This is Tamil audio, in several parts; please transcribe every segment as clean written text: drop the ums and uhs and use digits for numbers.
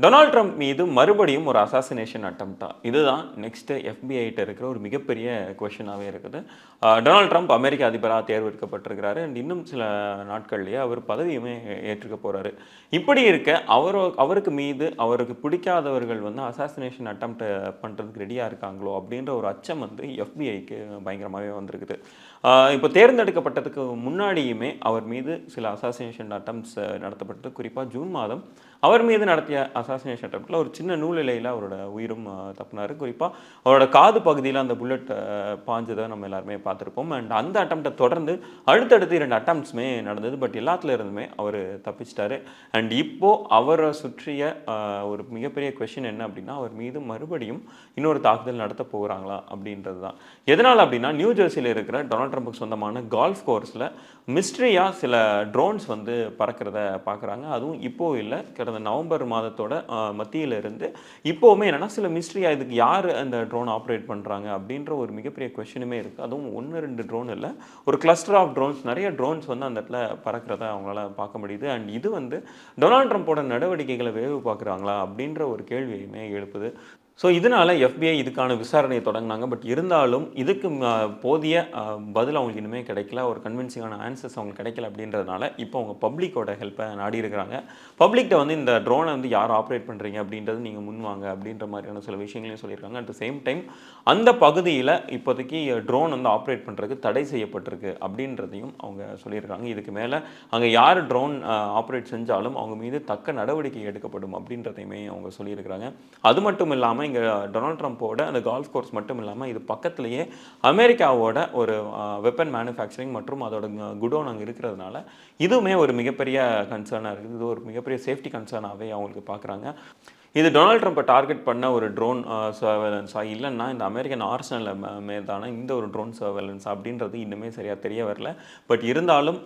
டொனால்ட் ட்ரம்ப் மீது மறுபடியும் ஒரு அசாசினேஷன் அட்டம்ப்டா இதுதான் நெக்ஸ்ட் FBI கிட்ட இருக்கிற ஒரு மிகப்பெரிய கொஷனாகவே இருக்குது. டொனால்ட் ட்ரம்ப் அமெரிக்க அதிபராக தேர்ந்தெடுக்கப்பட்டிருக்கிறாரு அண்ட் இன்னும் சில நாட்கள்லேயே அவர் பதவியுமே ஏற்றுக்க போகிறாரு. இப்படி இருக்க அவருக்கு மீது அவருக்கு பிடிக்காதவர்கள் வந்து அசாசினேஷன் அட்டம்ப்ட் பண்ணுறதுக்கு ரெடியாக இருக்காங்களோ அப்படின்ற ஒரு அச்சம் வந்து FBIக்கு பயங்கரமாகவே வந்திருக்குது. இப்போ தேர்ந்தெடுக்கப்பட்டதுக்கு முன்னாடியுமே அவர் மீது சில அசாசினேஷன் அட்டம்ப்ட்ஸ் நடத்தப்பட்டது. குறிப்பாக ஜூன் மாதம் அவர் மீது நடத்திய அசாசினேஷன் அட்டம்ப்ட்ல ஒரு சின்ன நூலிழையில் அவரோட உயிரும் தப்பினார். குறிப்பாக அவரோட காது பகுதியில் அந்த புல்லட் பாஞ்சதை நம்ம எல்லாருமே பார்த்துருப்போம். அண்ட் அந்த அட்டம்ப்டை தொடர்ந்து அடுத்தடுத்து 2 அட்டம்ப்ட்ஸுமே நடந்தது. பட் எல்லாத்துல இருந்துமே அவர் தப்பிச்சிட்டாரு. அண்ட் இப்போது அவரை சுற்றிய ஒரு மிகப்பெரிய கொஷின் என்ன அப்படின்னா, அவர் மீது மறுபடியும் இன்னொரு தாக்குதல் நடத்த போகிறாங்களா அப்படின்றது தான். எதனால் அப்படின்னா, நியூ ஜெர்சியில் இருக்கிற டொனால்ட் ட்ரம்புக்கு சொந்தமான கால்ஃப் கோர்ஸில் மிஸ்ட்ரியாக சில ட்ரோன்ஸ் வந்து பறக்கிறத பார்க்குறாங்க. அதுவும் இப்போது இல்லை, கடந்த நவம்பர் மாதத்தோட மத்தியில் இருந்து இப்போவுமே என்னென்னா சில மிஸ்ட்ரியாக இதுக்கு யார் அந்த ட்ரோன் ஆப்ரேட் பண்ணுறாங்க அப்படின்ற ஒரு மிகப்பெரிய கொஷினுமே இருக்குது. அதுவும் 1-2 ட்ரோன் இல்லை, ஒரு கிளஸ்டர் ஆஃப் ட்ரோன்ஸ், நிறைய ட்ரோன்ஸ் வந்து அந்த இடத்துல பறக்கிறத அவங்களால பார்க்க முடியுது. அண்ட் இது வந்து டொனால்ட் ட்ரம்போட நடவடிக்கைகளை வேவு பார்க்குறாங்களா அப்படின்ற ஒரு கேள்வியுமே எழுப்புது. ஸோ இதனால் FBI இதுக்கான விசாரணையை தொடங்கினாங்க. பட் இருந்தாலும் இதுக்கு போதிய பதில் அவங்களுக்கு இனிமேல் கிடைக்கல, ஒரு கன்வின்சிங்கான ஆன்சர்ஸ் அவங்களுக்கு கிடைக்கல. அப்படின்றதுனால இப்போ அவங்க பப்ளிக்கோட ஹெல்ப்பை நாடி இருக்கிறாங்க. பப்ளிக்கிட்ட வந்து இந்த ட்ரோனை வந்து யார் ஆப்ரேட் பண்ணுறீங்க அப்படின்றது நீங்கள் முன்வாங்க அப்படின்ற மாதிரியான சில விஷயங்களையும் சொல்லியிருக்காங்க. அட் த சேம் டைம் அந்த பகுதியில் இப்போதைக்கு ட்ரோன் வந்து ஆப்ரேட் பண்ணுறதுக்கு தடை செய்யப்பட்டிருக்கு அப்படின்றதையும் அவங்க சொல்லியிருக்காங்க. இதுக்கு மேலே அங்கே யார் ட்ரோன் ஆப்ரேட் செஞ்சாலும் அவங்க மீது தக்க நடவடிக்கை எடுக்கப்படும் அப்படின்றதையுமே அவங்க சொல்லியிருக்கிறாங்க. அது மட்டும் இல்லாமல் இங்கே டொனால்ட் ட்ரம்போட அந்த கால்ஃப் கோர்ஸ் மட்டும் இல்லாமல் இது பக்கத்துலேயே அமெரிக்காவோட ஒரு வெப்பன் மேனுஃபேக்சரிங் மற்றும் அதோட குடோன் அங்கே இருக்கிறதுனால இதுவுமே ஒரு மிகப்பெரிய கன்சர்னாக இருக்குது. இது ஒரு மிகப்பெரிய சேஃப்டி கன்சர்னாகவே அவங்களுக்கு பார்க்குறாங்க. இது டொனால்ட் ட்ரம்பை டார்கெட் பண்ண ஒரு ட்ரோன் சர்வேலன்ஸாக இல்லைன்னா இந்த அமெரிக்கன் ஆர்சனல் மீதான இந்த ஒரு ட்ரோன் சர்வேலன்ஸ் அப்படின்றது இன்னுமே சரியாக தெரிய வரல. பட் இருந்தாலும்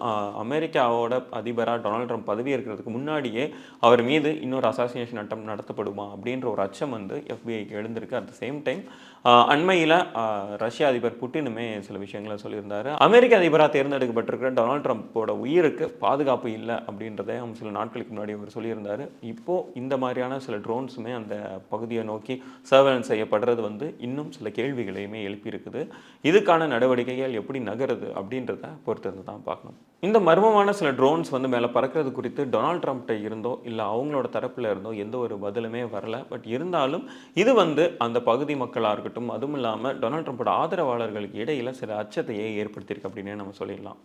அமெரிக்காவோட அதிபராக டொனால்ட் ட்ரம்ப் பதவி இருக்கிறதுக்கு முன்னாடியே அவர் மீது இன்னொரு அசாசினேஷன் அட்டம் நடத்தப்படுமா அப்படின்ற ஒரு அச்சம் வந்து FBIக்கு எழுந்திருக்கு. அட் த சேம் டைம் அண்மையில் ரஷ்ய அதிபர் புட்டினுமே சில விஷயங்களை சொல்லியிருந்தார். அமெரிக்க அதிபராக தேர்ந்தெடுக்கப்பட்டிருக்கிற டொனால்ட் ட்ரம்போட உயிருக்கு பாதுகாப்பு இல்லை அப்படின்றத சில நாட்களுக்கு முன்னாடி அவர் சொல்லியிருந்தார். இப்போது இந்த மாதிரியான சில ட்ரோன்ஸுமே அந்த பகுதியை நோக்கி சர்வேலன்ஸ் செய்யப்படுறது வந்து இன்னும் சில கேள்விகளையுமே எழுப்பியிருக்குது. இதுக்கான நடவடிக்கைகள் எப்படி நகருது அப்படின்றத பொறுத்து தான் பார்க்கணும். இந்த மர்மமான சில ட்ரோன்ஸ் வந்து மேலே பறக்கிறது குறித்து டொனால்ட் ட்ரம்ப்கிட்ட இருந்தோ இல்லை அவங்களோட தரப்பில் இருந்தோ எந்த ஒரு பதிலுமே வரல. பட் இருந்தாலும் இது வந்து அந்த பகுதி மக்களாக இருக்கட்டும், அதுவும் இல்லாமல் டொனால்ட் ட்ரம்போட ஆதரவாளர்களுக்கு இடையில் சில அச்சத்தையே ஏற்படுத்தியிருக்கு அப்படின்னே நம்ம சொல்லிடலாம்.